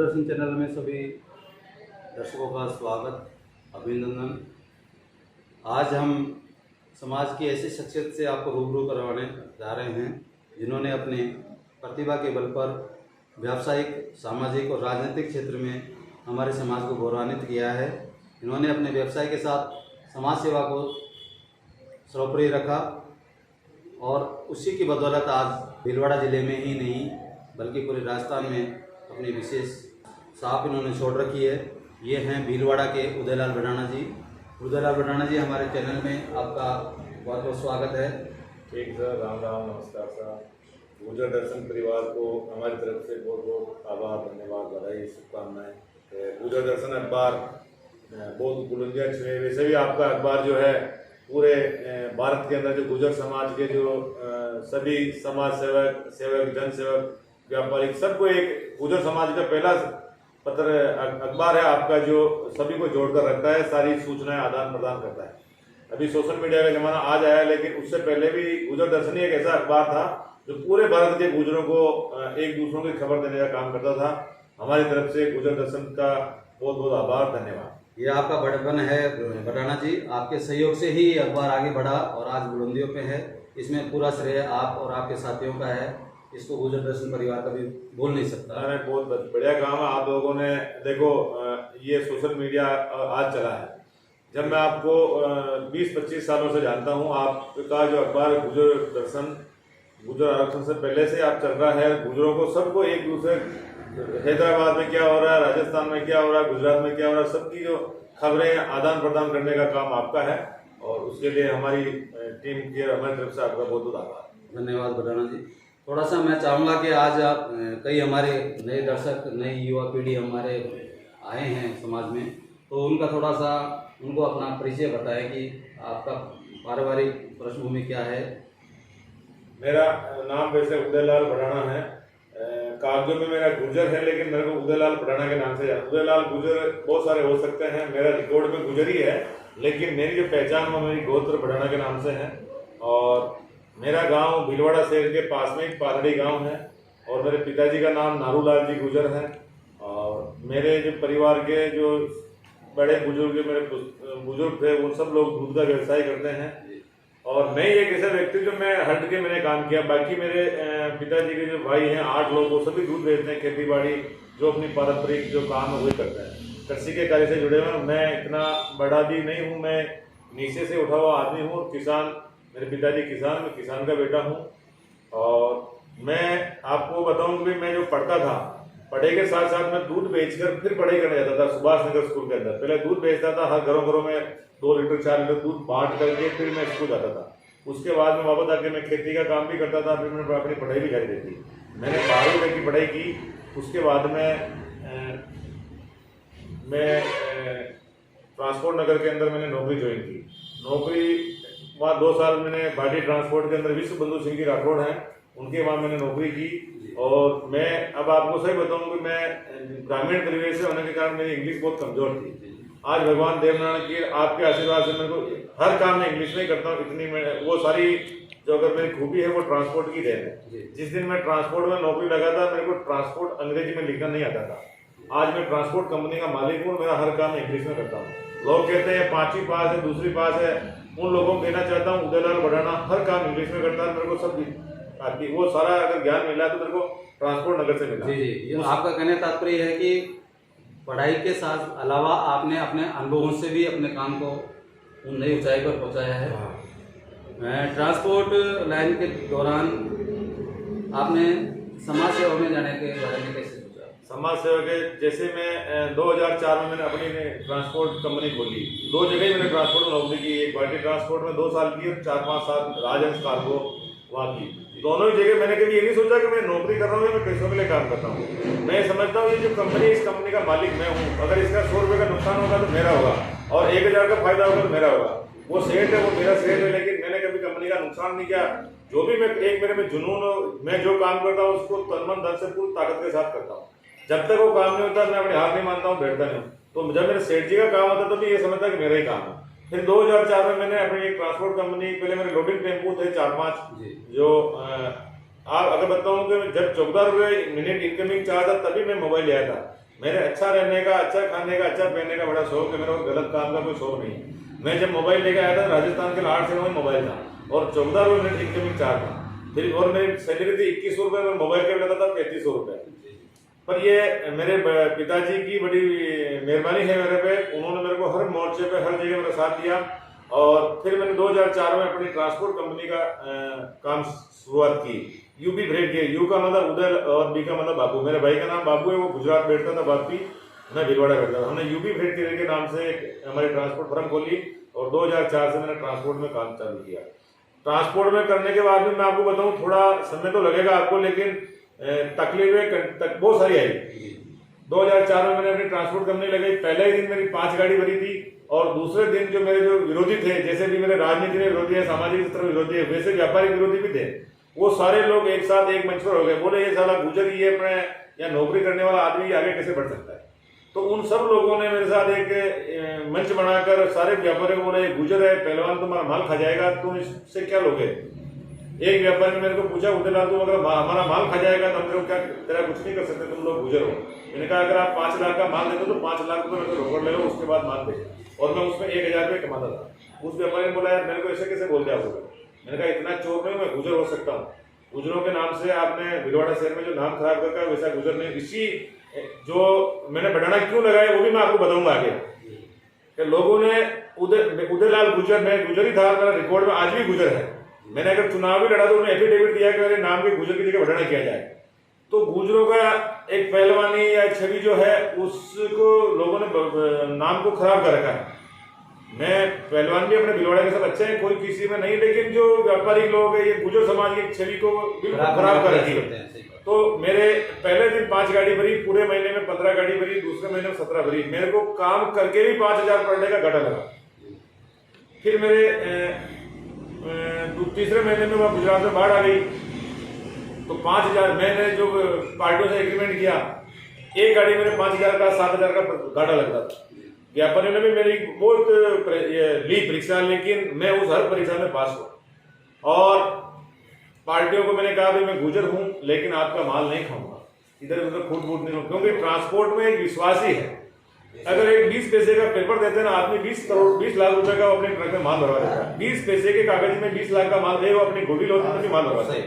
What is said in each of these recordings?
दर्शन channel में सभी दर्शकों का स्वागत, अभिनंदन। आज हम समाज की ऐसी शख्सियत से आपको रूबरू करवाने जा रहे हैं जिन्होंने अपने प्रतिभा के बल पर व्यावसायिक, सामाजिक और राजनीतिक क्षेत्र में हमारे समाज को गौरवान्वित किया है। इन्होंने अपने व्यवसाय के साथ समाज सेवा को सर्वोपरि रखा और उसी की बदौलत आज भीलवाड़ा ज़िले में ही नहीं बल्कि पूरे राजस्थान में अपनी विशेष छाप इन्होंने छोड़ रखी है। ये हैं भीलवाड़ा के उदयलाल भड़ाना जी। उदयलाल भड़ाना जी, हमारे चैनल में आपका बहुत बहुत स्वागत है। ठीक सर, राम राम, नमस्कार सर। गुजर दर्शन परिवार को हमारी तरफ से बहुत बहुत आभार, धन्यवाद, बधाई, शुभकामनाएं। गुजर दर्शन अखबार बहुत बुलंदियां छुए। वैसे भी आपका अखबार जो है पूरे भारत के अंदर जो गुजर समाज के जो सभी समाज सेवक, जन सेवक, व्यापारिक सबको एक गुजर समाज का पहला पत्र अखबार है आपका, जो सभी को जोड़कर रखता है, सारी सूचनाएं आदान प्रदान करता है। अभी सोशल मीडिया का जमाना आज आया, लेकिन उससे पहले भी गुजर दर्शन ही एक ऐसा अखबार था जो पूरे भारत के गुजरों को एक दूसरों की खबर देने का काम करता था। हमारी तरफ से गुजर दर्शन का बहुत बहुत आभार, धन्यवाद। ये आपका बड़पन है भड़ाना जी, आपके सहयोग से ही अखबार आगे बढ़ा और आज बुलंदियों पे है। इसमें पूरा श्रेय आप और आपके साथियों का है। इसको गुजर दर्शन परिवार कभी बोल नहीं सकता। अरे बहुत बढ़िया काम है आप लोगों ने। देखो, ये सोशल मीडिया आज चला है। जब मैं आपको 20-25 सालों से जानता हूँ, आपका जो अखबार गुजर दर्शन, गुजर आरक्षण से पहले से आप चल रहा है। गुजरों को सबको एक दूसरे, हैदराबाद में क्या हो रहा है, राजस्थान में क्या हो रहा है, गुजरात में क्या हो रहा है, सबकी जो खबरें आदान प्रदान करने का काम आपका है और उसके लिए हमारी टीम की हमारी तरफ से आपका बहुत बहुत आभार, धन्यवाद भड़ाना जी। थोड़ा सा मैं चाहूँगा कि आज आप कई हमारे नए दर्शक, नई युवा पीढ़ी हमारे आए हैं समाज में, तो उनका थोड़ा सा उनको अपना परिचय बताएं कि आपका पारिवारिक पृष्ठभूमि क्या है। मेरा नाम वैसे उदयलाल भड़ाना है। कागजों में मेरा गुजर है, लेकिन मेरे को उदयलाल भड़ाना के नाम से जाना। उदयलाल गुजर बहुत सारे हो सकते हैं, मेरा रिकॉर्ड में गुजर ही है, लेकिन मेरी जो पहचान वो मेरी गोत्र भड़ाना के नाम से है। और मेरा गांव भीलवाड़ा शहर के पास में एक पालड़ी गांव है और मेरे पिताजी का नाम नारूलाल जी गुजर है। और मेरे जो परिवार के जो बड़े बुजुर्ग, मेरे बुजुर्ग थे, वो सब लोग दूध का व्यवसाय करते हैं। और मैं एक ऐसा व्यक्ति जो मैं हट के मैंने काम किया। बाकी मेरे पिताजी के जो भाई हैं 8 लोग, वो सभी दूध बेचते हैं, खेती बाड़ी जो अपनी पारंपरिक जो काम है वही करते हैं, कृषि के कार्य से जुड़े हुए हैं। मैं इतना बड़ा भी नहीं हूँ, मैं नीचे से उठा हुआ आदमी हूँ। किसान, मेरे पिताजी किसान, मैं किसान का बेटा हूँ। और मैं आपको बताऊँ कि मैं जो पढ़ता था, पढ़ाई के साथ साथ मैं दूध बेचकर फिर पढ़ाई करने जाता था सुभाष नगर स्कूल के अंदर। पहले दूध बेचता था, हर घरों में 2 लीटर 4 लीटर दूध बांट करके फिर मैं स्कूल जाता था। उसके बाद में वापस आके मैं खेती का काम भी करता था। फिर मैंने अपनी पढ़ाई भी जारी रखी। मैंने 12वीं तक की पढ़ाई की। उसके बाद में मैं ट्रांसपोर्ट नगर के अंदर मैंने नौकरी ज्वाइन की। नौकरी वहाँ 2 साल मैंने भाटी ट्रांसपोर्ट के अंदर विश्व बंधु सिंह की राठौड़ हैं, उनके वहाँ मैंने नौकरी की। और मैं अब आपको सही बताऊँ कि मैं ग्रामीण परिवेश से होने के कारण मेरी इंग्लिश बहुत कमजोर थी। आज भगवान देवनारायण की आपके आशीर्वाद से मेरे को हर काम में इंग्लिश में ही करता हूँ। इतनी मैं वो सारी जो अगर मेरी खूबी है वो ट्रांसपोर्ट की देन है। जिस दिन मैं ट्रांसपोर्ट में नौकरी लगा था, मेरे को ट्रांसपोर्ट अंग्रेजी में लिखना नहीं आता था। आज मैं ट्रांसपोर्ट कंपनी का मालिक हूँ, मेरा हर काम इंग्लिश में करता हूँ। लोग कहते हैं 5वीं पास है, 2री पास है, उन लोगों को कहना चाहता हूँ उदयलाल भड़ाना हर काम इंग्लिश में करता है। मेरे को सब आती, वो सारा अगर ज्ञान मिला तो मेरे को ट्रांसपोर्ट नगर से मिला। जी, आपका कहने का तात्पर्य है कि पढ़ाई के साथ अलावा आपने अपने अनुभवों से भी अपने काम को नई ऊंचाई पर पहुंचाया है। ट्रांसपोर्ट लाइन के दौरान आपने समाज सेवा में जाने के बारे में कैसे सोचा? समाज सेवा के जैसे मैं 2004 में मैंने अपनी ट्रांसपोर्ट कंपनी खोली। 2 जगह ही मैंने ट्रांसपोर्ट में नौकरी की। एक भाटी ट्रांसपोर्ट में 2 साल की और 4-5 साल राजहंस कार्गो वहाँ की। दोनों ही जगह मैंने कभी ये नहीं सोचा कि मैं नौकरी कर रहा हूँ या मैं पैसों के लिए काम करता हूँ। मैं समझता हूँ ये जो कंपनी, इस कंपनी का मालिक मैं हूँ। अगर इसका 100 रुपये का नुकसान होगा तो मेरा होगा और 1000 का फायदा होगा तो मेरा होगा। वो सेठ है, वो मेरा सेठ है, लेकिन मैंने कभी कंपनी का नुकसान नहीं किया। जो भी मैं एक मेरे में जुनून, मैं जो काम करता हूँ उसको तन मन धन से पूरी ताकत के साथ करता हूँ। जब तक वो काम नहीं होता मैं अपनी हार नहीं मानता हूँ, बैठता नहीं हूँ। तो जब मेरे सेठ जी का काम होता तो मैं ये समझता कि मेरा ही काम है। फिर 2004 में मैंने अपनी एक ट्रांसपोर्ट कंपनी, पहले मेरे लोडिंग टेम्पो थे 4-5, जो आप अगर बताऊं कि जब 14 रुपये मिनट इनकमिंग चार्ज था तभी मैं मोबाइल लिया था। मेरे अच्छा रहने का, अच्छा खाने का, अच्छा पहनने का बड़ा शौक है। मेरे को गलत काम का कोई शौक नहीं है। मैं जब मोबाइल लेके आया था राजस्थान के 8 शहरों में मोबाइल था और 14 मिनट इनकमिंग चार्ज था। फिर और मेरी सैलरी थी 2100 रुपये, मैं मोबाइल का लेता था 3500 रुपये। पर ये मेरे पिताजी की बड़ी मेहरबानी है मेरे पे। उन्होंने मेरे को हर मोर्चे पे, हर जगह मेरा साथ दिया। और फिर मैंने 2004 में अपनी ट्रांसपोर्ट कंपनी का काम शुरुआत की। यूपी फ्रेट के, यू का मतलब उदय और बी का मतलब बाबू। मेरे भाई का नाम बाबू है, वो गुजरात बैठता था बापी, मैं भिलवाड़ा बैठता था। हमने यूपी फ्रेट के नाम से हमारी ट्रांसपोर्ट फर्म खोली और 2004 से मैंने ट्रांसपोर्ट में काम चालू किया। ट्रांसपोर्ट में करने के बाद भी मैं आपको बताऊं, थोड़ा समय तो लगेगा आपको, लेकिन तकलीफें बहुत सारी आई। 2004 में मैंने अपनी ट्रांसपोर्ट कंपनी लगाई। पहले ही दिन मेरी 5 गाड़ी भरी थी और दूसरे दिन जो मेरे जो विरोधी थे, जैसे भी मेरे राजनीति में विरोधी है, सामाजिक स्तर में विरोधी है, वैसे व्यापारिक विरोधी भी थे। वो सारे लोग एक साथ एक मंच पर हो गए, बोले ये साला गुजर ही है, अपने या नौकरी करने वाला आदमी आगे कैसे बढ़ सकता है। तो उन सब लोगों ने मेरे साथ एक मंच बनाकर सारे व्यापारियों को बोला, ये गुजर है, पहलवान तुम्हारा माल खा जाएगा, तुम इससे क्या लोगे। एक व्यापारी ने मेरे को पूछा, उदयलाल तुम अगर हमारा माल खा जाएगा तो हम लोग क्या तेरा कुछ नहीं कर सकते, तुम लोग गुजर हो। मैंने कहा अगर आप 5 लाख का माल देते तो 5 लाख रुपये मेरे रोकड़ ले लो, उसके बाद माल दे। और मैं उसमें 1000 रुपये कमाता था। उस व्यापारी ने बोला यार मेरे को ऐसे कैसे बोल दिया आपको। मैंने कहा इतना चोर नहीं, मैं गुजर हो सकता हूँ। गुजरों के नाम से आपने भिलवाड़ा शहर में जो नाम खराब करके वैसा गुजर नहीं। इसी जो मैंने बढ़ाना क्यों लगाया वो भी मैं आपको बताऊंगा आगे कि लोगों ने उदयलाल गुजर, मैं गुजर ही था, मेरा रिकॉर्ड में आज भी गुजर है। मैंने अगर चुनाव भी लड़ा तो उन्हें एफिडेविट दिया कि मेरे नाम के गुजर की जगह बढ़ाना किया जाए। तो गुजरों का एक पहलवानी या छवि जो है उसको लोगों ने नाम को खराब कर रखा है। मैं पहलवान भी अपने भिलवाड़ा के साथ अच्छे हैं, कोई किसी में नहीं, लेकिन जो व्यापारी लोग है ये गुजर समाज की छवि को बिल्कुल खराब कर रखी है। तो मेरे पहले दिन 5 गाड़ी भरी, पूरे महीने में 15 गाड़ी भरी, दूसरे महीने में 17 भरी। मेरे को काम करके भी 5000 पर डे का घाटा लगा। फिर मेरे तीसरे महीने में वह गुजरात में बाढ़ आ गई तो 5000, मैंने जो पार्टियों से एग्रीमेंट किया, एक गाड़ी मेरे 5000 का 7000 का घाटा लगता था। व्यापारियों ने भी मेरी बहुत ली परीक्षा, लेकिन मैं उस हर परीक्षा में पास हुआ। और पार्टियों को मैंने कहा भाई मैं गुजर हूं लेकिन आपका माल नहीं खाऊंगा, इधर उधर फूट फूट नहीं, क्योंकि ट्रांसपोर्ट में एक विश्वास ही है। अगर एक 20 पैसे का पेपर देते हैं ना आदमी, 20 लाख रुपए का अपने ट्रक में माल भरवा देता है। 20 पैसे के कागज में 20 लाख का माल दे, वो अपनी गोडी होती है तो माल भरवा है।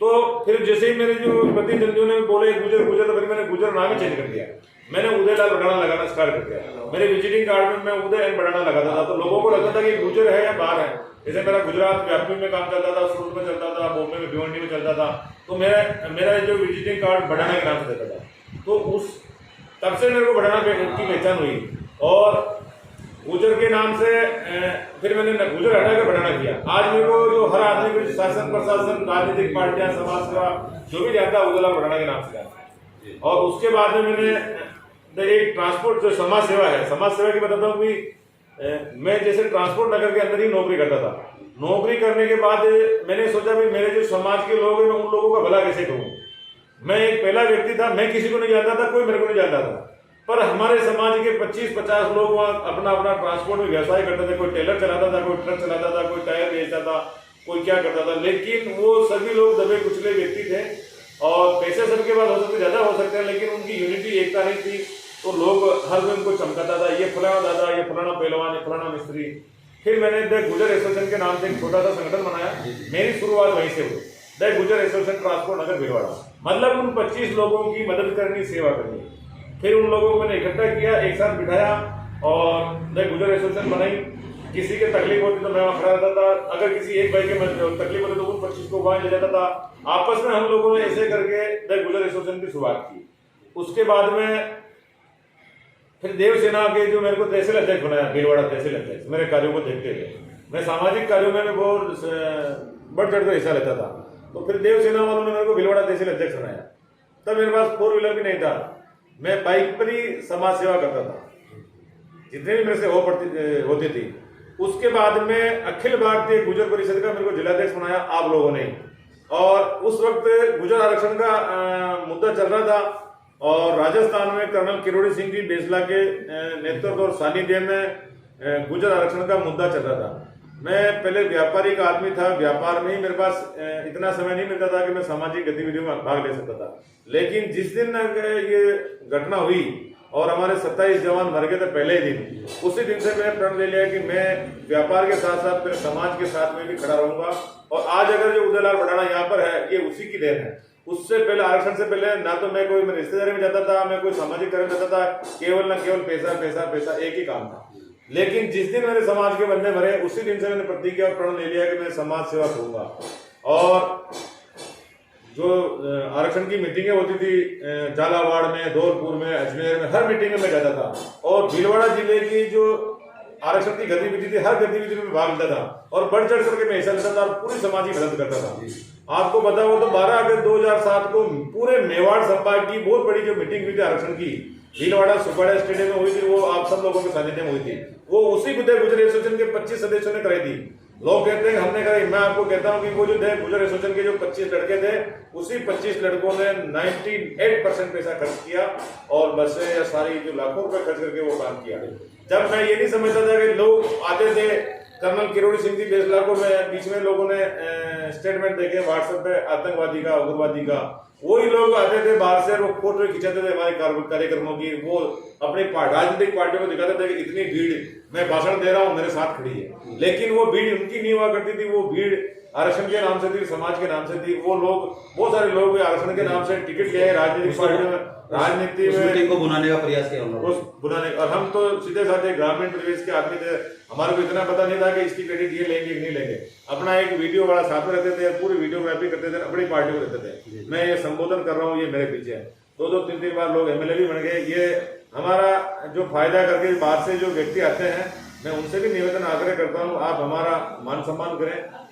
तो फिर जैसे ही मेरे जो प्रतिद्वंदियों ने बोले गुजर गुजर, तो फिर मैंने गुजर नाम ही चेंज कर दिया। मैंने उदयलाल बढ़ाना लगाना स्टार्ट कर दिया। मेरे विजिटिंग कार्ड में मैं उदय एंड बढ़ाना लगाता था, तो लोगों को लगता था कि गुजर है या बाहर है। जैसे मेरा गुजरात व्यापी में काम चलता था, सूरत में चलता था, बॉम्बे में भिवंडी में चलता था, तो मेरा जो विजिटिंग कार्ड बढ़ाना के नाम से देता था। तो उस तब से मेरे को बढ़ाना की पहचान हुई। और गुजर के नाम से फिर मैंने गुजर हटाकर बढ़ाना किया। आज मेरे को जो हर आदमी को शासन प्रशासन राजनीतिक पार्टियां समाज सेवा जो भी जाता है उदयलाल बढ़ाना के नाम से जाता है। और उसके बाद में मैंने एक ट्रांसपोर्ट जो समाज सेवा है, समाज सेवा की बताता हूँ कि मैं जैसे ट्रांसपोर्ट नगर के अंदर ही नौकरी करता था। नौकरी करने के बाद मैंने सोचा भाई मेरे जो समाज के लोग हैं मैं उन लोगों का भला कैसे करूँ। मैं एक पहला व्यक्ति था, मैं किसी को नहीं जानता था, कोई मेरे को नहीं जानता था, पर हमारे समाज के 25-50 लोग वहाँ अपना अपना ट्रांसपोर्ट में व्यवसाय करते थे। कोई टेलर चलाता था, कोई ट्रक चलाता था, कोई टायर बेचता था, कोई क्या करता था, लेकिन वो सभी लोग दबे कुचले व्यक्ति थे। और पैसे सबके पास हो सकते ज्यादा हो सकते हैं, लेकिन उनकी यूनिटी एकता नहीं थी। तो लोग हर कोई उनको चमकाता था, ये फलाना दादा, ये फलाना पहलवान, ये फलाना मिस्त्री। फिर मैंने द गुजर एसोसिएशन के नाम से एक छोटा सा संगठन बनाया। मेरी शुरुआत वहीं से हुई, द गुजर एसोसिएशन ट्रांसपोर्ट नगर भिलवाड़ा। मतलब उन 25 लोगों की मदद करनी, सेवा करनी। फिर उन लोगों को मैंने इकट्ठा किया, एक साथ बिठाया और द गुजर एसोसिएशन बनाई। किसी के तकलीफ होती तो मैं वहाँ खड़ा रहता था, अगर किसी एक भाई के तकलीफ होती तो उन 25 को वहाँ ले जाता था। आपस में हम लोगों ने ऐसे करके द गुजर एसोसिएशन की शुरुआत की। उसके बाद में फिर देवसेना के जो मेरे को तहसील अध्यक्ष बनाया, भिलवाड़ा तहसील अध्यक्ष, मेरे कार्यों को देखते हुए। मैं सामाजिक कार्यों में बहुत बढ़ चढ़ कर हिस्सा लेता था। तो फिर देवसेना वालों ने मेरे को भिलवाड़ा तहसील अध्यक्ष बनाया। तब मेरे पास 4 व्हीलर भी नहीं था, मैं बाइक पर ही समाज सेवा करता था, जितने भी मेरे से होती थी। उसके बाद में अखिल भारतीय गुजर परिषद का मेरे को जिलाध्यक्ष बनाया आप लोगों ने। और उस वक्त गुजर आरक्षण का मुद्दा चल रहा था और राजस्थान में कर्नल किरोड़ी सिंह जी बेसला के नेतृत्व और सानिध्य में गुजर आरक्षण का मुद्दा चल रहा था। मैं पहले व्यापारिक आदमी था, व्यापार में ही मेरे पास इतना समय नहीं मिलता था कि मैं सामाजिक गतिविधियों में भाग ले सकता था। लेकिन जिस दिन ये घटना हुई और हमारे 27 जवान मर गए थे पहले ही दिन, उसी दिन से मैंने प्रण ले लिया कि मैं व्यापार के साथ साथ मेरे समाज के साथ में भी खड़ा रहूंगा। और आज अगर जो उदयलाल भड़ाना यहाँ पर है, ये उसी की देन है। उससे पहले, आरक्षण से पहले ना तो मैं कोई रिश्तेदारी में जाता था, मैं कोई सामाजिक कार्य में जाता था, केवल ना केवल पैसा पैसा पैसा, एक ही काम था। लेकिन जिस दिन मेरे समाज के बंदे मरे, उसी दिन से मैंने प्रतिज्ञा और प्रण ले लिया कि मैं समाज सेवा करूंगा। और जो आरक्षण की मीटिंगें होती थी झालावाड़ में, धौलपुर में, अजमेर में, हर मीटिंग में मैं जाता था। और भीलवाड़ा जिले की जो आरक्षण की गतिविधि थी, हर गतिविधि में भाग लेता था और बढ़ चढ़ करके मैं हिस्सा लेता था और पूरी समाज की मदद करता था। आपको पता हो तो 12 अगस्त 2007 को पूरे मेवाड़ संभाग की बहुत बड़ी जो मीटिंग हुई थी आरक्षण की, भीलवाड़ा सुखवाड़ा स्टेडियम में हुई थी, वो आप सब लोगों के सानिध्य में हुई थी। वो उसी गुजर एसोसिएशन के 25 सदस्यों ने कराई थी। लोग कहते हैं हमने कराई, मैं आपको कहता हूं कि वो जो थे गुजर एसोसिएशन के जो 25 लड़के थे, उसी 25 लड़कों ने 98% पैसा खर्च किया और बसें या सारी जो लाखों रुपए खर्च करके वो काम किया। जब मैं ये नहीं समझता था कि लोग आते थे, कर्नल किरोड़ी सिंह जी बेसला को मैं बीच में लोगों ने स्टेटमेंट देखे व्हाट्सएप पे आतंकवादी का, उग्रवादी का, वही लोग आते थे बाहर से, वो फोटो खिंचाते थे हमारे कार्यक्रमों की, वो अपनी राजनीतिक पार्टियों को दिखाते थे कि इतनी भीड़, मैं भाषण दे रहा हूँ, मेरे साथ खड़ी है। लेकिन वो भीड़ उनकी नहीं हुआ करती थी, वो भीड़ आरक्षण के नाम से थी, समाज के नाम से थी। वो लोग, बहुत सारे लोग आरक्षण के नाम से टिकट ले राजनीतिक पार्टियों में, राजनीति में को बुनाने का प्रयास किया बुनाने। और हम तो सीधे साधे ग्रामीण परिवेश के आदमी थे, हमारे को इतना पता नहीं था कि इसकी क्रेडिट ये लेंगे कि नहीं लेंगे। अपना एक वीडियो वाला साथ में रहते थे, पूरी वीडियोग्राफी करते थे, अपनी पार्टी को रहते थे। मैं ये संबोधन कर रहा हूँ, ये मेरे पीछे है। 2-2, 3-3 बार लोग एमएलए भी बन गए। ये हमारा जो फायदा करके बाहर से जो व्यक्ति आते हैं, मैं उनसे भी निवेदन आग्रह करता हूँ, आप हमारा मान सम्मान करें।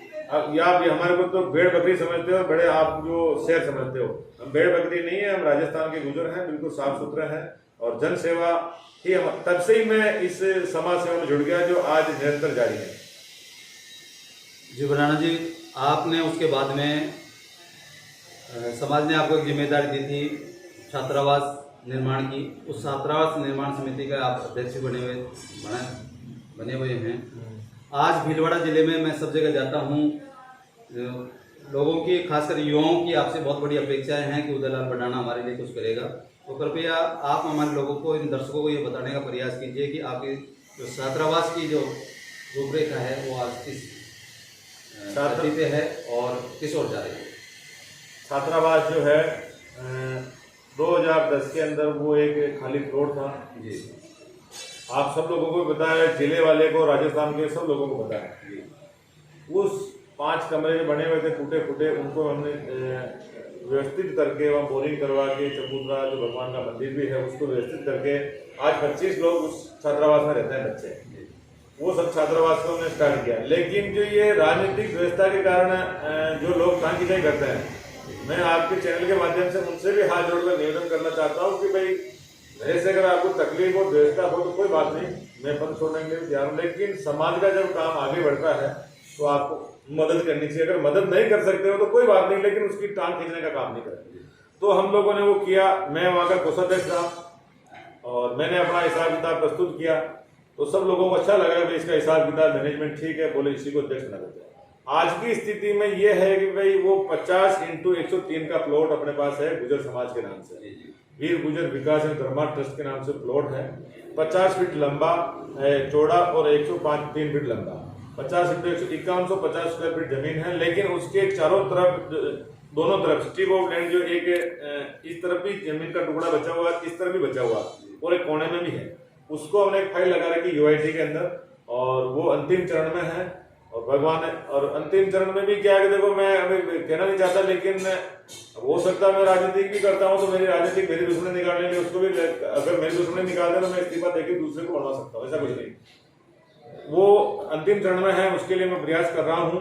या आप हमारे को तो भेड़ बकरी समझते हो, बड़े आप जो शेर समझते हो, हम भेड़ बकरी नहीं है, हम राजस्थान के गुजर हैं, बिल्कुल साफ सुथरे हैं और जन सेवा ही हम, तब से ही मैं इस समाज सेवा में जुड़ गया जो आज निरंतर जारी है। जी भड़ाना जी, आपने उसके बाद में समाज ने आपको एक जिम्मेदारी दी थी छात्रावास निर्माण की। उस छात्रावास निर्माण समिति का आप अध्यक्ष बने हुए हैं। आज भीलवाड़ा जिले में मैं सब जगह जाता हूँ, लोगों की, खासकर युवाओं की आपसे बहुत बड़ी अपेक्षाएं हैं कि उदयलाल भड़ाना हमारे लिए कुछ करेगा। तो कृपया आप हमारे लोगों को, इन दर्शकों को ये बताने का प्रयास कीजिए कि आपकी जो छात्रावास की जो रूपरेखा है वो आज किस स्थिति पे है और किस ओर जा रही है। छात्रावास जो है 2010 के अंदर वो एक खाली प्लॉट था जी, आप सब लोगों को पता है, जिले वाले को, राजस्थान के सब लोगों को पता है। उस 5 कमरे जो बने हुए थे टूटे फूटे, उनको हमने व्यवस्थित करके वहाँ बोरिंग करवा के, चबूतरा जो भगवान का मंदिर भी है उसको व्यवस्थित करके आज 25 लोग उस छात्रावास में रहते हैं बच्चे। वो सब छात्रावास को हमने स्टार्ट किया। लेकिन जो ये राजनीतिक व्यवस्था के कारण जो लोग तांकीचाई करते हैं, मैं आपके चैनल के माध्यम से उनसे भी हाथ जोड़कर निवेदन करना चाहता हूँ कि भाई मेरे से अगर आपको तकलीफ और व्यवस्था हो तो कोई बात नहीं, मैं पद छोड़ने के लिए तैयार हूँ। लेकिन समाज का जब काम आगे बढ़ता है तो आपको मदद करनी चाहिए। अगर मदद नहीं कर सकते हो तो कोई बात नहीं, लेकिन उसकी टांग खींचने का काम नहीं करें। तो हम लोगों ने वो किया। मैं वहाँ का कोषाध्यक्ष था और मैंने अपना हिसाब किताब प्रस्तुत किया, तो सब लोगों को अच्छा लगा कि इसका हिसाब किताब मैनेजमेंट ठीक है, बोले इसी को अध्यक्ष बना देते हैं। आज की स्थिति में ये है कि भाई वो 50x103 का प्लॉट अपने पास है गुजर समाज के नाम से, वीर गुजर विकास एवं धर्मा ट्रस्ट के नाम से प्लॉट है। 50 फीट लंबा चौड़ा और 105-3 फीट लंबा, 50 फीट 15150 स्क्वायर फीट जमीन है। लेकिन उसके चारों तरफ, दोनों तरफ स्ट्रिप ऑफ लैंड जो एक इस तरफ भी जमीन का टुकड़ा बचा हुआ है, इस तरफ भी बचा हुआ और एक कोने में भी है, उसको हमने एक फाइल लगा रखी यूआईटी के अंदर और वो अंतिम चरण में है। और भगवान है, और अंतिम चरण में भी क्या है, देखो मैं अभी कहना नहीं चाहता, लेकिन हो सकता है मैं राजनीतिक भी करता हूं तो मेरी राजनीतिक मेरी दुश्मनी निकालने के लिए उसको भी, अगर मेरी दुश्मनी निकाल दे तो मैं इस्तीफा देकर दूसरे को बनवा सकता हूँ, ऐसा कुछ नहीं। वो अंतिम चरण में है, उसके लिए मैं प्रयास कर रहा हूँ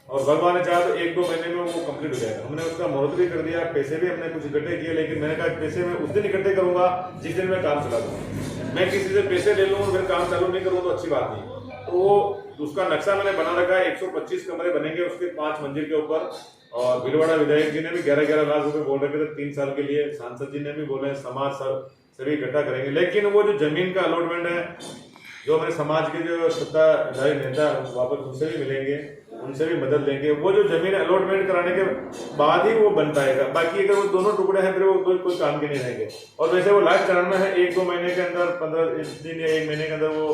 और भगवान ने चाहा तो 1-2 महीने में वो कंप्लीट हो जाएगा। हमने उसका मुहूर्त भी कर दिया, पैसे भी हमने कुछ इकट्ठे किए, लेकिन मैंने कहा पैसे मैं उस दिन इकट्ठे करूंगा जिस दिन मैं काम चला दूंगा। मैं किसी से पैसे ले लूँ और फिर काम चालू नहीं करूँ तो अच्छी बात नहीं। तो वो उसका नक्शा मैंने बना रखा है। 125 कमरे बनेंगे उसके 5 मंजिल के ऊपर। और भीलवाड़ा विधायक जी ने भी 11-11 लाख रुपए बोल रखे थे 3 साल के लिए, सांसद जी ने भी बोले समाज सभी इकट्ठा करेंगे। लेकिन वो जो जमीन का अलॉटमेंट है जो हमारे समाज के जो सत्ताधारी नेता वापस उनसे भी मिलेंगे, उनसे भी मदद लेंगे। वो जो जमीन अलॉटमेंट कराने के बाद ही वो बन पाएगा, बाकी अगर वो दोनों टुकड़े हैं फिर वो कोई काम के नहीं रहेंगे। और वैसे वो लास्ट चरण में है, 1-2 महीने के अंदर, 15 दिन या 1 महीने के अंदर वो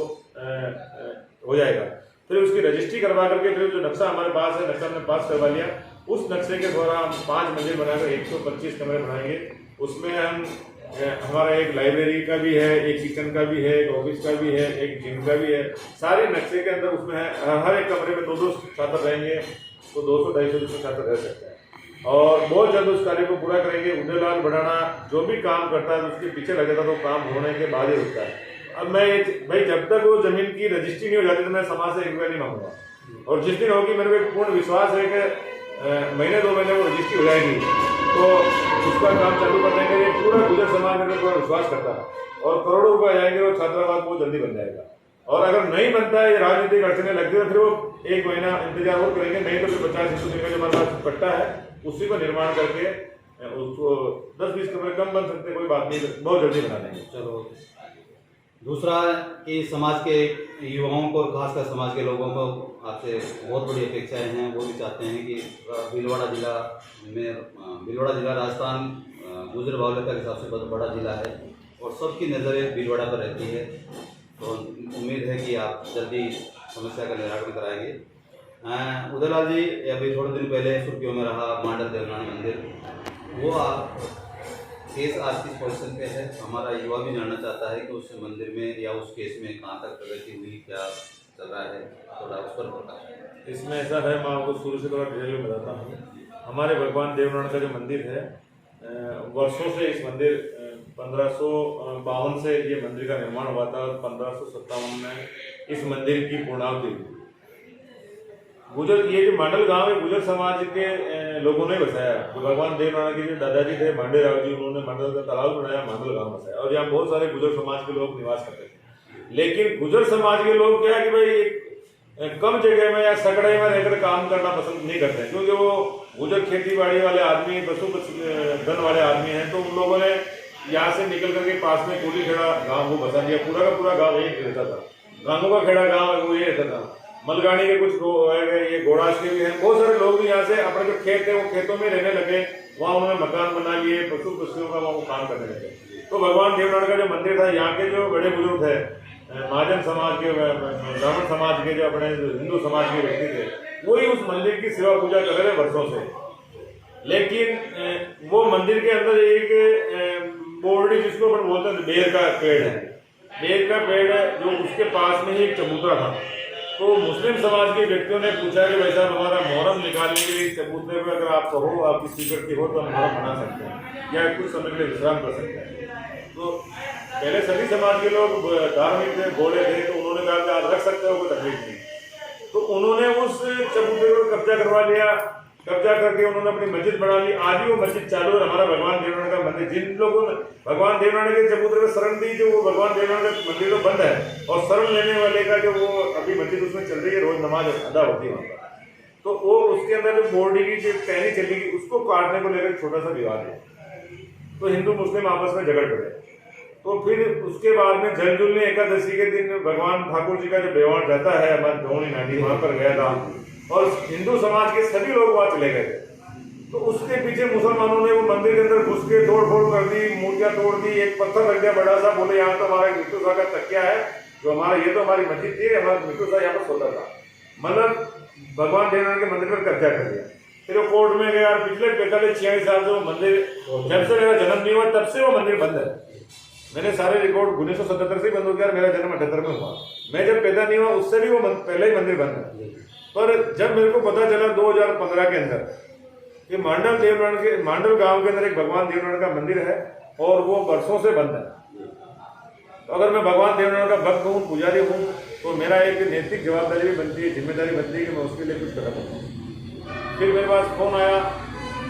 हो जाएगा। फिर उसकी रजिस्ट्री करवा करके फिर जो नक्शा हमारे पास है, नक्शा हमने पास करवा लिया, उस नक्शे के द्वारा हम 5 मंजिल बनाकर 125 कमरे बनाएंगे। उसमें हम हमारा एक लाइब्रेरी का भी है, एक किचन का भी है, एक ऑफिस का भी है, एक जिम का भी है। सारे नक्शे के अंदर उसमें है, हर एक कमरे में 2-2 छात्र रहेंगे, तो 200-250 छात्र रह सकते हैं। और बहुत जल्द उस कार्य को पूरा करेंगे। उदयलाल भड़ाना जो भी काम करता है उसके पीछे लग जाता है, तो काम होने के बाद ही रुकता है। अब भाई जब तक वो जमीन की रजिस्ट्री नहीं हो जाती तो मैं समाज से 1 रुपया नहीं मांगूंगा, और जिस दिन होगी मेरे को पूर्ण विश्वास है कि महीने 2 महीने वो रजिस्ट्री हो जाएगी, तो उसका काम चालू कर देंगे। ये पूरा गुजर समाज में पूरा विश्वास करता है, और करोड़ों रुपए जाएंगे और छात्रावास बहुत जल्दी बन जाएगा। और अगर नहीं बनता है, ये राजनीतिक अड़चने लगती है, तो फिर वो 1 महीना इंतजार और करेंगे, नहीं तो फिर 50-100 का जो हमारे पास पट्टा है उसी को निर्माण करके उसको 10-20 कमरे कम बन सकते, कोई बात नहीं, बहुत जल्दी बना देंगे। चलो, दूसरा कि समाज के युवाओं को, खासकर समाज के लोगों को आपसे बहुत बड़ी अपेक्षाएं हैं। वो भी चाहते हैं कि भीलवाड़ा जिला राजस्थान गुजर बाहुल्यता के हिसाब से बहुत बड़ा जिला है, और सबकी नज़रें भीलवाड़ा पर रहती है। तो उम्मीद है कि आप जल्दी समस्या का निराकरण कराएंगे। उदयलाल जी, अभी थोड़े दिन पहले सुर्खियों में रहा मांडल देवनानी मंदिर, वो केस आज किस पोजीशन पे है? हमारा युवा भी जानना चाहता है कि उस मंदिर में या उस केस में कहाँ तक प्रगति हुई, क्या चल रहा है, थोड़ा उस पर बताएं। इसमें ऐसा है, मैं आपको शुरू से थोड़ा डिटेल में बताता हूँ। हमारे भगवान देवनारायण का जो मंदिर है, वर्षों से इस मंदिर 1552 से ये मंदिर का निर्माण हुआ था, और 1557 में इस मंदिर की पूर्णावधि हुई। गुजर, ये जो मांडल गांव है, गुजर समाज के लोगों ने बसाया। जो भगवान देवनारायण के जो दादाजी थे मांडे राव जी, उन्होंने मांडल का तालाब बनाया, मांडल गांव बसाया, और यहाँ बहुत सारे गुजर समाज के लोग निवास करते थे। लेकिन गुजर समाज के लोग क्या है कि भाई कम जगह में या सकड़े में रहकर काम करना पसंद नहीं करते, क्योंकि वो गुजर खेती बाड़ी वाले आदमी, धन वाले आदमी हैं। तो उन लोगों ने यहाँ से निकल करके पास में कोली खेड़ा गाँव को बसा दिया। पूरा का पूरा गाँव यही रहता था, गांगों का खेड़ा गाँव है वो ये रहता था। मलगाड़ी के कुछ ये गोड़ास के भी हैं, बहुत सारे लोग भी यहाँ से अपने जो खेत थे वो खेतों में रहने लगे, वहाँ उन्होंने मकान बना लिए, पशुओं का वहाँ वो काम करने लगे। तो भगवान देवनारायण का जो मंदिर था, यहाँ के जो बड़े बुजुर्ग थे, महाजन समाज के, ब्राह्मण समाज के, जो अपने हिंदू समाज के व्यक्ति थे, वही उस मंदिर की सेवा पूजा कर रहे थे वर्षों से। लेकिन वो मंदिर के अंदर एक बोर्डी, जिसको अपन बोलते हैं बेर का पेड़ है, बेर का पेड़ है, जो उसके पास में ही एक चबूतरा था। तो मुस्लिम समाज के व्यक्तियों ने पूछा कि भाई साहब, हमारा मुहर्रम निकालने के लिए चबूतरे पर अगर आप कहो, आपकी स्वीकृति हो, तो हम मुहर्रम बना सकते हैं या कुछ समय के लिए विश्राम कर सकते हैं। तो पहले सभी समाज के लोग धार्मिक थे, भोले थे, तो उन्होंने कहा कि आप रख सकते हो, कोई तकलीफ नहीं। तो उन्होंने उस चबूतरे पर कब्जा करवा लिया। कब्जा करके उन्होंने अपनी मस्जिद बना ली। आज भी वो मस्जिद चालू है, हमारा भगवान देवनारायण का मंदिर। जिन लोगों ने भगवान देवनारायण के चबूतरे में शरण दी, जो वो भगवान देवनारायण का मंदिर तो बंद है, और शरण लेने वाले का जो वो अभी मस्जिद उसमें चल रही है, रोज नमाज अदा होती है वहाँ पर। तो वो उसके अंदर जो बोर्डी की जो टहनी चलेगी, उसको काटने को लेकर छोटा सा विवाद है। तो हिंदू मुस्लिम आपस में झगड़ पड़े। तो फिर उसके बाद में जलजुलने एकादशी के दिन भगवान ठाकुर जी का जो बेवान रहता है हमारे धोनी नाटी, वहां पर गया था, और हिंदू समाज के सभी लोग वहां चले गए थे। तो उसके पीछे मुसलमानों ने वो मंदिर के अंदर घुस के तोड़ फोड़ कर दी, मूर्तियां तोड़ दी, एक पत्थर रख दिया बड़ा सा, बोले यहाँ तो हमारा मृत्यु सा का तकिया है, जो हमारा, ये तो हमारी मस्जिद थी, हमारा मृत्यु सा यहाँ पर सोता था। मतलब भगवान देवनारायण के मंदिर पर कब्जा कर दिया। फिर वो कोर्ट में गया, और पिछले 45-46 साल से वो मंदिर, जब से मेरा जन्म नहीं हुआ तब से वो मंदिर बंद है। मैंने सारे रिकॉर्ड 1977 से बंद हो गया, मेरा जन्म 78 में हुआ। मैं जब पैदा नहीं हुआ उससे भी वो पहले ही मंदिर बंद है। पर जब मेरे को पता चला 2015 के अंदर कि मांडल गांव के अंदर एक भगवान देवनारायण का मंदिर है, और वो वर्षों से बंद है, तो अगर मैं भगवान देवनारायण का भक्त हूँ, पुजारी हूँ, तो मेरा एक नैतिक जवाबदारी भी बनती है, जिम्मेदारी बनती है कि मैं उसके लिए कुछ कदम उठाऊँ। फिर मेरे पास फोन आया,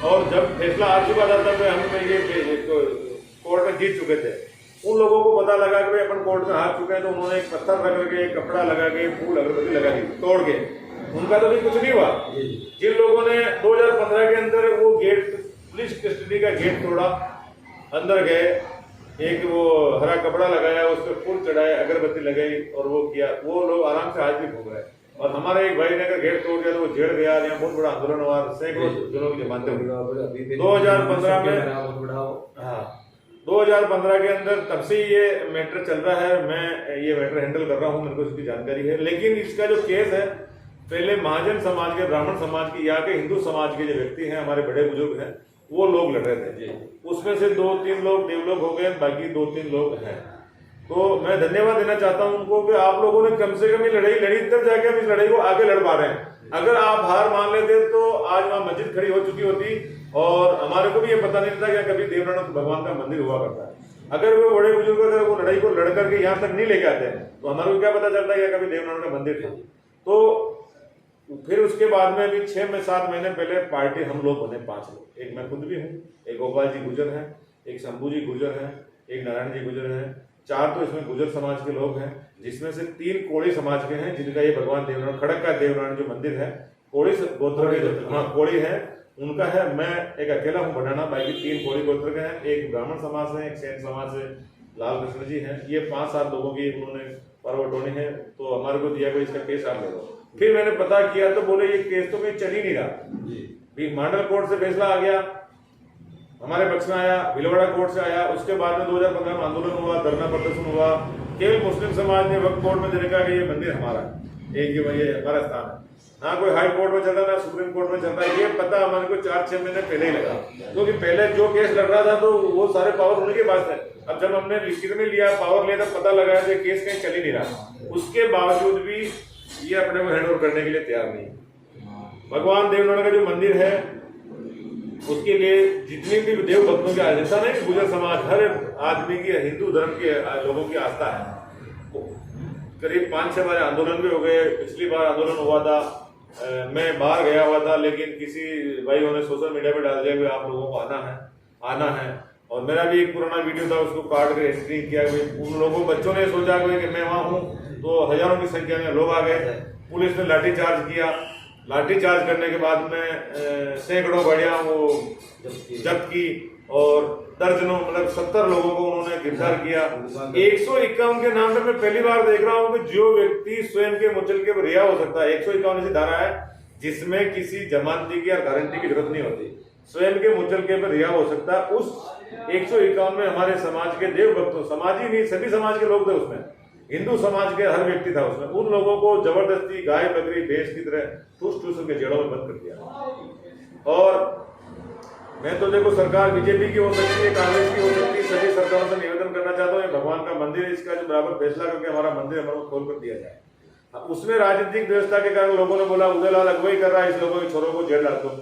और जब फैसला आ चुका था तब हम ये कोर्ट में जीत चुके थे। उन लोगों को पता लगा कि भाई अपन कोर्ट में हार चुके हैं, तो उन्होंने एक पत्थर रख के, कपड़ा लगा के, फूल अगरबत्ती लगा दी तोड़ के। उनका तो भी कुछ नहीं हुआ। जिन लोगों ने 2015 के अंदर वो गेट, पुलिस कस्टडी का गेट तोड़ा, अंदर गए, एक वो हरा कपड़ा लगाया, उस पर फूल चढ़ाए, अगरबत्ती लगाई और वो किया। वो लोग आराम से आज भी घूम रहे हैं। और हमारे एक भाई ने अगर गेट तोड़ दिया तो वो जेल गया, यहाँ बहुत बड़ा आंदोलन हुआ, सैकड़ों जनों की जमानतें हुई 2015 में। हाँ, 2015 के अंदर तब से ये मैटर चल रहा है। मैं ये मैटर हैंडल कर रहा हूँ, मेरे को इसकी जानकारी है। लेकिन इसका जो केस है, पहले महाजन समाज के, ब्राह्मण समाज के, यहाँ के हिंदू समाज के जो व्यक्ति हैं, हमारे बड़े बुजुर्ग हैं, वो लोग लड़ रहे थे। उसमें से 2-3 लोग देवलोक हो गए, बाकी 2-3 लोग हैं। तो मैं धन्यवाद देना चाहता हूं उनको कि आप लोगों ने कम से कम ये लड़ाई लड़ी, तब जाके हम इस लड़ाई को आगे लड़ पा रहे हैं। अगर आप हार मान लेते तो आज वहां मस्जिद खड़ी हो चुकी होती और हमारे को भी ये पता नहीं था कि कभी देवनारायण भगवान का मंदिर हुआ करता है। अगर वो बड़े बुजुर्ग अगर वो लड़ाई को लड़ करके यहाँ तक नहीं लेके आते तो हमारे को क्या पता चलता है कि कभी देवनारायण का मंदिर था। तो फिर उसके बाद में भी 6-7 महीने पहले पार्टी हम लोग बने 5 लोग। एक मैं खुद भी हूँ, एक गोपाल जी गुजर है, एक शंभू जी गुजर है, एक नारायण जी गुजर है। 4 तो इसमें गुजर समाज के लोग हैं, जिसमें से 3 कोड़ी समाज के हैं, जिनका ये भगवान देवनारायण, खड़क का देवनारायण जो मंदिर है, कोड़ी गोत्र के, हाँ कोड़ी है उनका है। मैं एक अकेला हूँ बढ़ाना, बाकी 3 कोड़ी गोत्र के हैं, एक ब्राह्मण समाज से, एक सैन समाज से लाल कृष्ण जी हैं। ये 5-7 लोगों की उन्होंने परवटोनी है। तो हमारे को दिया गया इसका केस आप ले लो। फिर मैंने पता किया तो बोले ये केस तो कहीं चल ही नहीं रहा। मॉडल कोर्ट से फैसला आ गया, हमारे पक्ष में आया, भीलवाड़ा कोर्ट से आया। उसके बाद में 2015 में आंदोलन हुआ, धरना प्रदर्शन हुआ। केवल मुस्लिम समाज ने वक्त कोर्ट में देखा कि ये मंदिर हमारा है, एक ये हमारा स्थान है। ना कोई हाई कोर्ट में चल रहा, ना सुप्रीम कोर्ट में चल रहा है। ये पता हमारे को 4-6 महीने पहले ही लगा, क्योंकि पहले जो केस लड़ रहा था तो वो सारे पावर उनके पास है। अब जब हमने लिखित में लिया, पावर लिया, तब पता लगा कि केस कहीं चल ही नहीं रहा। उसके बावजूद भी ये अपने को हैंड ओवर करने के लिए तैयार नहीं। भगवान देवनारायण का जो मंदिर है उसके लिए जितनी भी देव भक्तों की आस्था नहीं, गुजर समाज हर आदमी की, हिंदू धर्म के लोगों की आस्था है। करीब 5-6 बार आंदोलन भी हो गए। पिछली बार आंदोलन हुआ था, मैं बाहर गया हुआ था, लेकिन किसी भाइयों ने सोशल मीडिया पे डाल दिया कि आप लोगों को आना है। और मेरा भी एक पुराना वीडियो था, उसको काट कर स्क्रीन किया। उन लोगों बच्चों ने सोचा कि मैं वहाँ हूँ, तो हजारों की संख्या में लोग आ गए। पुलिस ने लाठीचार्ज किया। लाठीचार्ज करने के बाद में सैकड़ों गाड़ियां वो जब्त की और दर्जनों, मतलब 70 लोगों को उन्होंने गिरफ्तार किया। 151 के नाम पे मैं पहली बार देख रहा हूँ कि जो व्यक्ति स्वयं के मुचल के रिहा हो सकता है। 151 ऐसी धारा है जिसमें किसी जमानती की या गारंटी की जरूरत नहीं होती, स्वयं के मुचल के पर रिहा हो सकता है। उस 151 में हमारे समाज के देव भक्तों, समाज ही नहीं सभी समाज के लोग थे उसमें, हिंदू समाज के हर व्यक्ति था उसमें। उन लोगों को जबरदस्ती गाय बकरी भैंस की तरह ठूस के जेलों में बंद कर दिया। और मैं तो देखो सरकार बीजेपी की हो सकती है, कांग्रेस की हो सकती है, सभी सरकारों से निवेदन करना चाहता हूँ भगवान का मंदिर, इसका जो बराबर फैसला करके हमारा मंदिर हमारे को खोल कर दिया जाए। उसमें राजनीतिक व्यवस्था के कारण लोगों ने बोला उदयलाल अगुवाई कर रहा है, इस लोगों के छोरों को जेल डाल दो।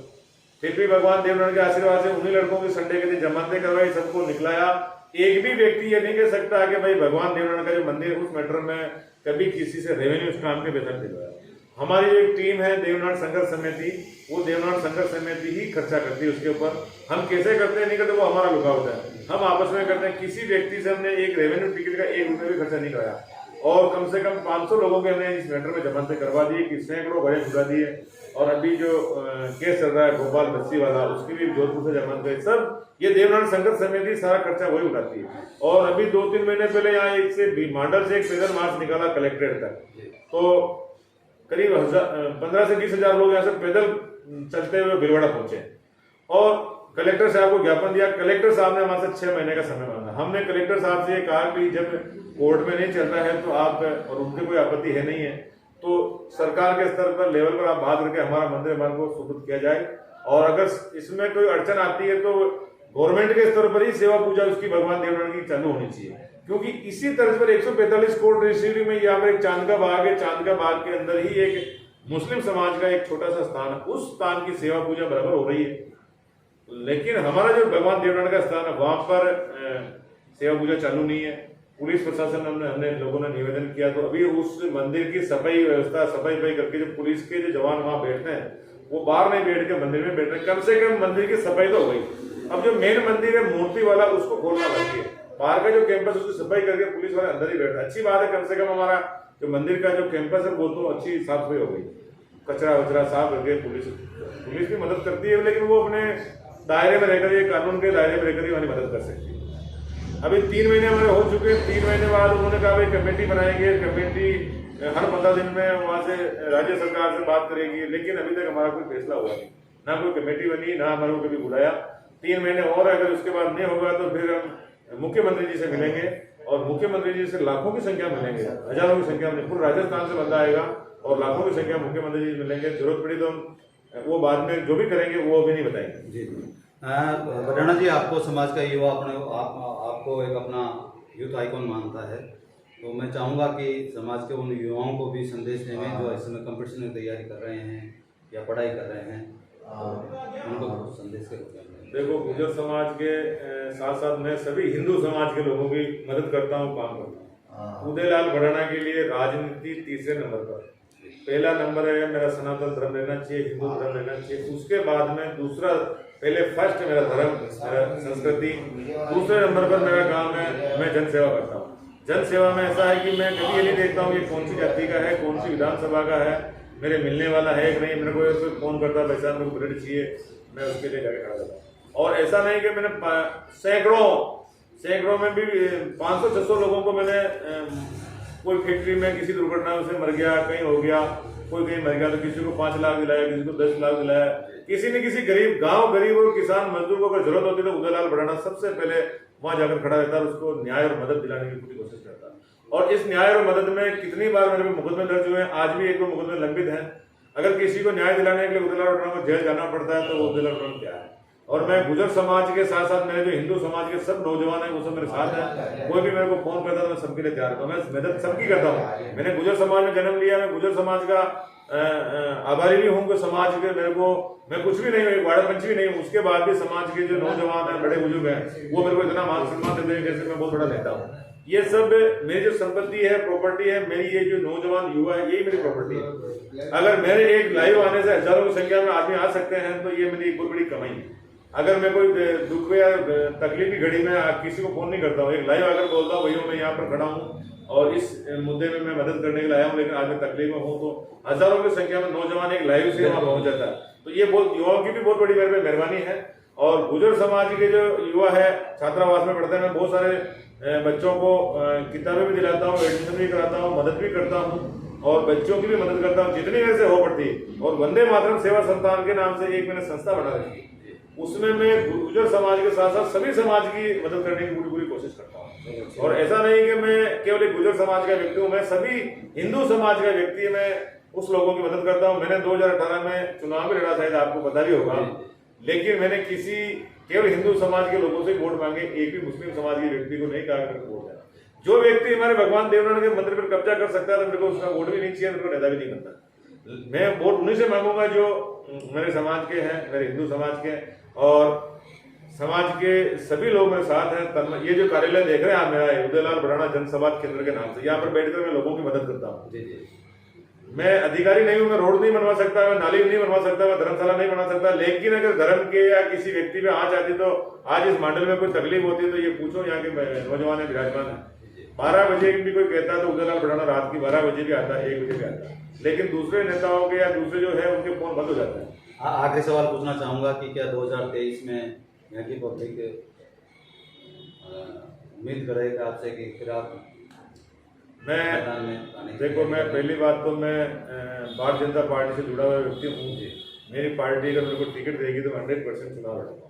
फिर भी भगवान देवनारायण के आशीर्वाद से उन्हीं लड़कों की संडे के दिन जमानतें करवाई, सबको निकलाया। एक भी व्यक्ति ये नहीं कह सकता कि भाई भगवान देवनारायण का जो मंदिर उस मैटर में कभी किसी से रेवेन्यू उस काम के वेतन दिलवाया। हमारी जो एक टीम है देवनारायण संघर्ष समिति, वो देवनारायण संघर्ष समिति ही खर्चा करती है उसके ऊपर। हम कैसे करते हैं नहीं करते वो हमारा लुका होता है, हम आपस में करते हैं। किसी व्यक्ति से हमने एक रेवेन्यू टिकट का 1 रुपये भी खर्चा नहीं कराया। और कम से कम 500 लोगों के हमने इस मैटर में जमानतें करवा दी, कि सैकड़ों घरे छुड़ा दिए। और अभी जो केस चल रहा है गोपाल बस्सी वाला, उसकी भी जोधपुर से जमानत गई। सब ये देवनारायण संघर्ष समिति सारा खर्चा वही उठाती है। और अभी 2-3 महीने पहले यहाँ एक से मांडल से एक पैदल मार्च निकाला कलेक्ट्रेट तक, तो करीब 15 से 20 हजार लोग यहाँ से पैदल चलते हुए भीलवाड़ा पहुंचे और कलेक्टर साहब को ज्ञापन दिया। कलेक्टर साहब ने हमारे से 6 महीने का समय मांगा। हमने कलेक्टर साहब से कहा कि जब कोर्ट में नहीं चल रहा है तो आप, और उनकी कोई आपत्ति है नहीं है, तो सरकार के स्तर पर लेवल पर आप बात करके हमारा मंदिर हमारे को सुपुर्द किया जाए। और अगर इसमें कोई अड़चन आती है तो गवर्नमेंट के स्तर पर ही सेवा पूजा उसकी भगवान देवनारायण की चालू होनी चाहिए। क्योंकि इसी तर्ज पर 145 करोड़ रजिस्ट्री में यहाँ पर एक चांद का बाग है, चांद का बाग के अंदर ही एक मुस्लिम समाज का एक छोटा सा स्थान है, उस स्थान की सेवा पूजा बराबर हो रही है। लेकिन हमारा जो भगवान देवनारायण का स्थान है वहां पर सेवा पूजा चालू नहीं है। पुलिस प्रशासन हमने लोगों ने निवेदन किया, तो अभी उस मंदिर की सफाई व्यवस्था सफाई करके जो पुलिस के जो जवान वहां बैठते हैं वो बाहर नहीं बैठ के मंदिर में बैठ रहे। कम से कम मंदिर की सफाई तो हो गई। अब जो मेन मंदिर है मूर्ति वाला उसको खोलना बाकी है। बाहर का जो कैंपस उसकी सफाई करके पुलिस वाले अंदर ही बैठ रहे। अच्छी बात है, कम से कम हमारा जो मंदिर का जो कैंपस है वो तो अच्छी साफ सफाई हो गई, कचरा वचरा साफ करके पुलिस भी मदद करती है। लेकिन वो अपने दायरे में रहकर, ये कानून के दायरे में रहकर ही हमारी मदद कर सकती है। अभी 3 महीने हमारे हो चुके हैं। 3 महीने बाद उन्होंने कहा भाई कमेटी बनाएंगे, कमेटी हर 15 दिन में वहाँ से राज्य सरकार से बात करेगी, लेकिन अभी तक हमारा कोई फैसला हुआ नहीं, ना कोई कमेटी बनी, ना हमारे को कभी बुलाया। 3 महीने और अगर उसके बाद नहीं होगा तो फिर हम मुख्यमंत्री जी से मिलेंगे, और मुख्यमंत्री जी से लाखों की संख्या मिलेंगे, हजारों की संख्या में, पूरे राजस्थान से बंदा आएगा और लाखों की संख्या मुख्यमंत्री जी मिलेंगे। जरूरत पड़ी तो हम वो बाद में जो भी करेंगे वो अभी नहीं बताएंगे। जी बडाना जी, आपको समाज का युवा आपको एक अपना यूथ आइकॉन मानता है, तो मैं चाहूँगा कि समाज के उन युवाओं को भी संदेश दें जो इस समय कंपटीशन की तैयारी कर रहे हैं या पढ़ाई कर रहे हैं, उनको संदेश के रूप में। देखो, गुर्जर समाज के साथ साथ मैं सभी हिंदू समाज के लोगों की मदद करता हूँ, काम करता हूँ। उदयलाल भड़ाना के लिए राजनीति तीसरे नंबर पर, पहला नंबर है मेरा सनातन धर्म रहना चाहिए, हिंदू धर्म रहना चाहिए। उसके बाद में दूसरा, पहले फर्स्ट मेरा धर्म, मेरा संस्कृति, दूसरे नंबर पर मेरा काम है। मैं जन सेवा करता हूँ। जन सेवा में ऐसा है कि मैं कभी ये नहीं देखता हूँ कि कौन सी जाति का है, कौन सी विधानसभा का है, मेरे मिलने वाला है कि नहीं। मेरे को फोन करता है, पैसा मेरे को क्रेडिट चाहिए, मैं उसके लिए जाके खड़ा रहता हूँ। और ऐसा नहीं कि मैंने सैकड़ों में भी 500-600 लोगों को मैंने कोई फैक्ट्री में किसी दुर्घटना से मर गया, कहीं हो गया, कोई कहीं मर गया तो किसी को 5 लाख दिलाया, किसी को 10 लाख दिलाया। किसी न किसी गरीब गरीब और किसान मजदूर को अगर जरूरत होती तो उदयलाल भड़ाना सबसे पहले वहां जाकर खड़ा रहता और उसको न्याय और मदद दिलाने की पूरी कोशिश करता। और इस न्याय और मदद में कितनी बार मेरे पे मुकदमे दर्ज हुए हैं, आज भी 1-2 मुकदमे लंबित हैं। अगर किसी को न्याय दिलाने के लिए उदयलाल भड़ाना को जेल जाना पड़ता है तो उदयलाल भड़ाना क्या है। और मैं गुर्जर समाज के साथ साथ मेरे जो हिंदू समाज के सब नौजवान हैं वो सब मेरे साथ हैं। कोई भी मेरे को फोन करता है तो मैं सबके लिए तैयार हूँ, मैं मदद सबकी करता हूँ। मैंने गुर्जर समाज में जन्म लिया, मैं गुर्जर समाज का आभारी भी हूँ कि समाज के मेरे को, मैं कुछ भी नहीं हूँ, एक वाड़ा पंच भी नहीं हूँ, उसके बाद भी समाज के जो नौजवान हैं, बड़े बुजुर्ग हैं, वो मेरे को इतना मान सम्मान देते हैं जैसे मैं बहुत बड़ा नेता हूँ। ये सब मेरी जो संपत्ति है, प्रॉपर्टी है मेरी, ये जो नौजवान युवा है यही मेरी प्रॉपर्टी है। अगर मेरे एक लाइव आने से हजारों की संख्या में आदमी आ सकते हैं तो ये मेरी बहुत बड़ी कमाई है। अगर मैं कोई दुख या तकलीफ की घड़ी में किसी को फोन नहीं करता हूँ, एक लाइव अगर बोलता हूँ भैया मैं यहाँ पर खड़ा हूँ और इस मुद्दे में मैं मदद करने के लिए आया हूँ, लेकिन आज मैं तकलीफ में हूँ, तो हजारों की संख्या में नौजवान एक लाइव से वहाँ पहुंच जाता है। तो ये बहुत युवाओं की भी बहुत बड़ी मेरे पे मेहरबानी है। और गुर्जर समाज के जो युवा है छात्रावास में पढ़ते हैं, मैं बहुत सारे बच्चों को किताबें भी दिलाता हूँ, एडमिशन भी कराता हूँ, मदद भी करता हूँ और बच्चों की भी मदद करता हूँ जितनी मेरे से हो पड़ती है। और वंदे मातरम सेवा संस्थान के नाम से एक मैंने संस्था बना रखी है, उसमें मैं गुर्जर समाज के साथ साथ सभी समाज की मदद करने की पूरी कोशिश करता हूँ। और ऐसा नहीं कि मैं केवल एक गुर्जर समाज का व्यक्ति हूँ, मैं सभी हिंदू समाज का व्यक्ति, मैं उस लोगों की मदद करता हूँ। मैंने 2018 में चुनाव भी लड़ा, शायद आपको पता भी होगा, लेकिन मैंने किसी केवल हिंदू समाज के लोगों से वोट मांगे, एक भी मुस्लिम समाज के व्यक्ति को नहीं कहा कि वोट देना। जो व्यक्ति हमारे भगवान देवनारायण के मंदिर पर कब्जा कर सकता है तो मेरे को उसका वोट भी नहीं चाहिए, मेरे को नेता भी नहीं बनता। मैं वोट उन्हीं से मांगूंगा जो मेरे समाज के हैं, मेरे हिंदू समाज के, और समाज के सभी लोग मेरे साथ हैं। ये जो कार्यालय देख रहे हैं आप मेरा, उदयलाल भड़ाना जन संवाद केंद्र के नाम से, यहाँ पर बैठकर मैं लोगों की मदद करता हूँ। मैं अधिकारी नहीं हूँ, मैं रोड नहीं बनवा सकता, मैं नाली नहीं बनवा सकता, मैं धर्मशाला नहीं बना सकता, लेकिन अगर धर्म के या किसी व्यक्ति में आँच आती तो आज इस मंडल में कोई तकलीफ होती है तो ये पूछो, यहाँ के नौजवान है, विराजमान है। 12 बजे भी कोई कहता है तो उदयलाल भड़ाना रात की 12 बजे भी आता है, 1 बजे भी आता है, लेकिन दूसरे नेताओं के या दूसरे जो है उनके फोन बंद हो जाते हैं। आखिरी सवाल पूछना चाहूँगा कि क्या 2023 में यहाँ की पब्लिक उम्मीद करेगा आपसे कि फिर आप देखो, मैं पहली बात तो मैं भारतीय जनता पार्टी से जुड़ा हुआ व्यक्ति हूँ। मेरी पार्टी अगर मेरे को टिकट देगी तो 100% चुनाव लड़ूंगा।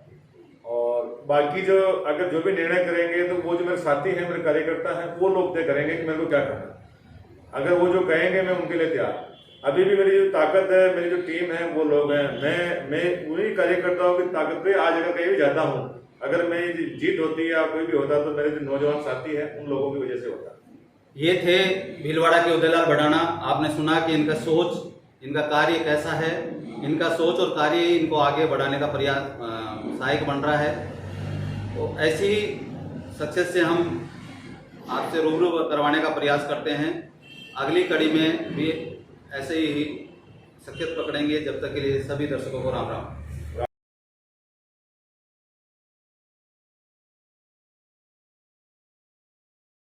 और बाकी जो अगर जो भी निर्णय करेंगे तो वो जो मेरे साथी हैं, मेरे कार्यकर्ता हैं, वो लोग तय करेंगे कि मेरे को क्या करना है। अगर वो जो कहेंगे मैं उनके लिए तैयार। अभी भी मेरी जो ताकत है, मेरी जो टीम है, वो लोग हैं। मैं उन्हीं कार्यकर्ताओं की ताकत पे आज अगर कहीं भी जाता हूँ, अगर मेरी जीत होती है या कोई भी होता तो मेरे जो नौजवान साथी हैं उन लोगों की वजह से होता। ये थे भीलवाड़ा के उदयलाल भड़ाना। आपने सुना कि इनका सोच, इनका कार्य कैसा है, इनका सोच और कार्य इनको आगे बढ़ाने का प्रयास सहायक बन रहा है। तो ऐसी सक्सेस से हम आपसे रूबरू करवाने का प्रयास करते हैं। अगली कड़ी में भी ऐसे ही सक्सेस पकड़ेंगे। जब तक के लिए सभी दर्शकों को राम राम।